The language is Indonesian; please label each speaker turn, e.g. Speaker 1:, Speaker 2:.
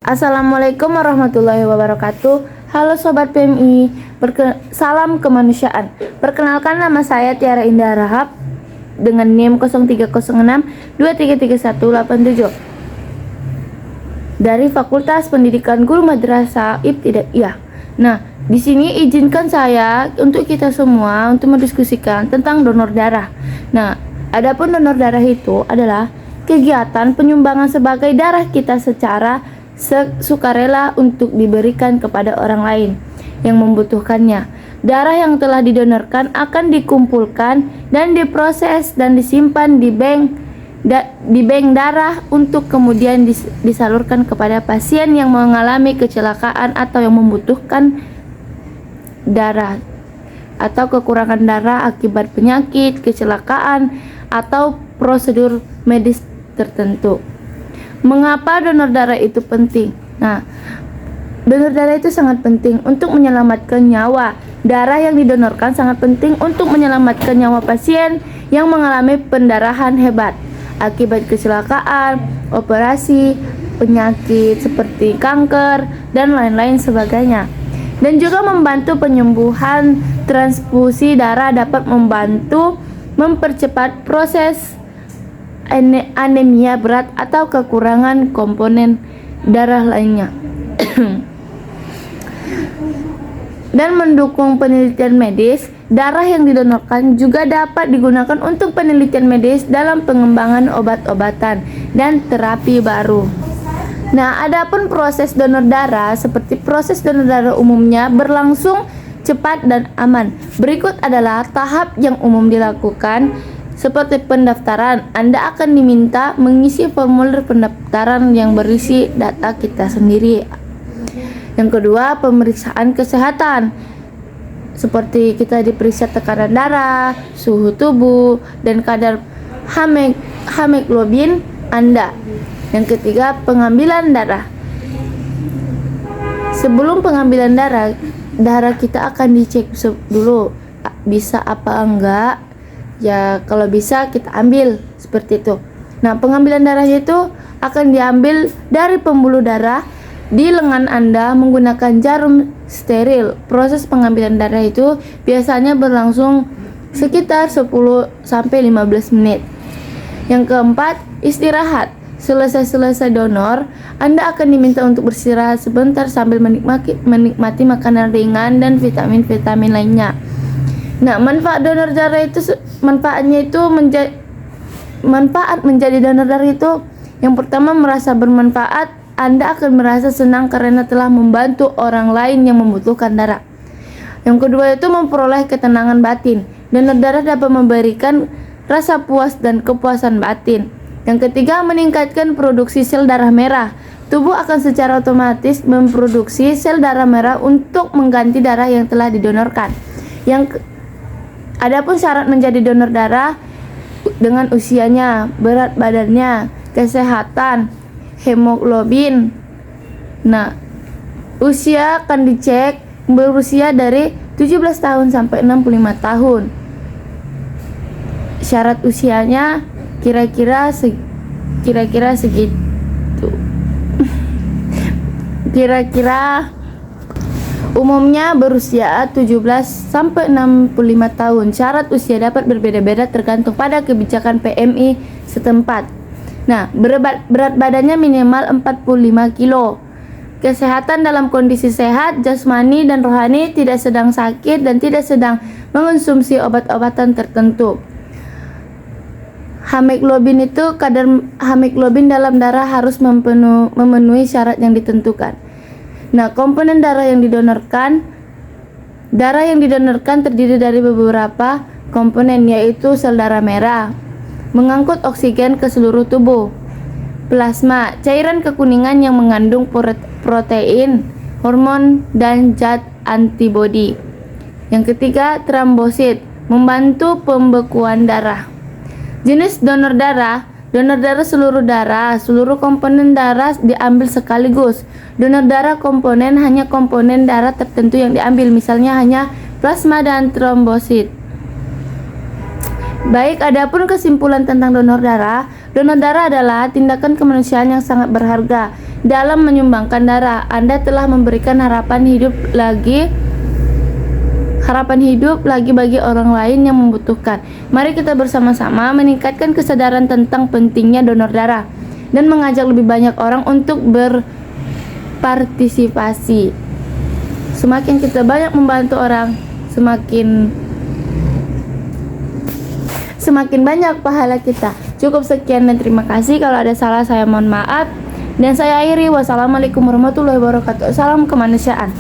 Speaker 1: Assalamualaikum warahmatullahi wabarakatuh. Halo Sobat PMI, salam kemanusiaan. Perkenalkan, nama saya Tiara Indah Rahab dengan NIM 0306233187 dari Fakultas Pendidikan Guru Madrasah Ibtidaiyah. Nah, di sini izinkan saya untuk kita semua untuk mendiskusikan tentang donor darah. Nah, adapun donor darah itu adalah kegiatan penyumbangan sebagai darah kita secara sukarela untuk diberikan kepada orang lain yang membutuhkannya. Darah yang telah didonorkan akan dikumpulkan dan diproses dan disimpan di bank darah untuk kemudian disalurkan kepada pasien yang mengalami kecelakaan atau yang membutuhkan darah atau kekurangan darah akibat penyakit, kecelakaan, atau prosedur medis tertentu. Mengapa donor darah itu penting? Nah, donor darah itu sangat penting untuk menyelamatkan nyawa. Darah yang didonorkan sangat penting untuk menyelamatkan nyawa pasien yang mengalami pendarahan hebat akibat kecelakaan, operasi, penyakit seperti kanker, dan lain-lain sebagainya. Dan juga membantu penyembuhan. Transfusi darah dapat membantu mempercepat proses anemia berat atau kekurangan komponen darah lainnya dan mendukung penelitian medis. Darah yang didonorkan juga dapat digunakan untuk penelitian medis dalam pengembangan obat-obatan dan terapi baru. Nah, adapun proses donor darah, seperti proses donor darah umumnya berlangsung cepat dan aman. Berikut adalah tahap yang umum dilakukan. Seperti pendaftaran, Anda akan diminta mengisi formulir pendaftaran yang berisi data kita sendiri. Yang kedua, pemeriksaan kesehatan. Seperti kita diperiksa tekanan darah, suhu tubuh, dan kadar hemoglobin Anda. Yang ketiga, pengambilan darah. Sebelum pengambilan darah kita akan dicek dulu bisa apa enggak. Ya, kalau bisa kita ambil seperti itu. Nah, pengambilan darah itu akan diambil dari pembuluh darah di lengan Anda menggunakan jarum steril. Proses pengambilan darah itu biasanya berlangsung sekitar 10-15 menit. Yang keempat, istirahat. Selesai donor, Anda akan diminta untuk beristirahat sebentar sambil menikmati makanan ringan dan vitamin-vitamin lainnya. Nah, manfaat menjadi donor darah itu, yang pertama, merasa bermanfaat. Anda akan merasa senang karena telah membantu orang lain yang membutuhkan darah. Yang kedua itu memperoleh ketenangan batin. Donor darah dapat memberikan rasa puas dan kepuasan batin. Yang ketiga, meningkatkan produksi sel darah merah. Tubuh akan secara otomatis memproduksi sel darah merah untuk mengganti darah yang telah didonorkan. Adapun syarat menjadi donor darah dengan usianya, berat badannya, kesehatan, hemoglobin. Nah, usia akan dicek berusia dari 17 tahun sampai 65 tahun. Syarat usianya kira-kira segitu. Kira-kira umumnya berusia 17 sampai 65 tahun. Syarat usia dapat berbeda-beda tergantung pada kebijakan PMI setempat. Nah, berat badannya minimal 45 kilo. Kesehatan dalam kondisi sehat, jasmani dan rohani, tidak sedang sakit dan tidak sedang mengonsumsi obat-obatan tertentu. Hemoglobin itu, kadar hemoglobin dalam darah harus memenuhi syarat yang ditentukan. Nah, komponen darah yang didonorkan terdiri dari beberapa komponen, yaitu sel darah merah, mengangkut oksigen ke seluruh tubuh; plasma, cairan kekuningan yang mengandung protein, hormon, dan zat antibodi. Yang ketiga, trombosit, membantu pembekuan darah. Jenis donor darah seluruh komponen darah diambil sekaligus. Donor darah komponen hanya komponen darah tertentu yang diambil, misalnya hanya plasma dan trombosit. Baik, adapun kesimpulan tentang donor darah adalah tindakan kemanusiaan yang sangat berharga dalam menyumbangkan darah. Anda telah memberikan harapan hidup lagi bagi orang lain yang membutuhkan. Mari kita bersama-sama meningkatkan kesadaran tentang pentingnya donor darah dan mengajak lebih banyak orang untuk berpartisipasi. Semakin kita banyak membantu orang, semakin banyak pahala kita. Cukup sekian dan terima kasih. Kalau ada salah saya mohon maaf. Dan saya akhiri. Wassalamualaikum warahmatullahi wabarakatuh. Salam kemanusiaan.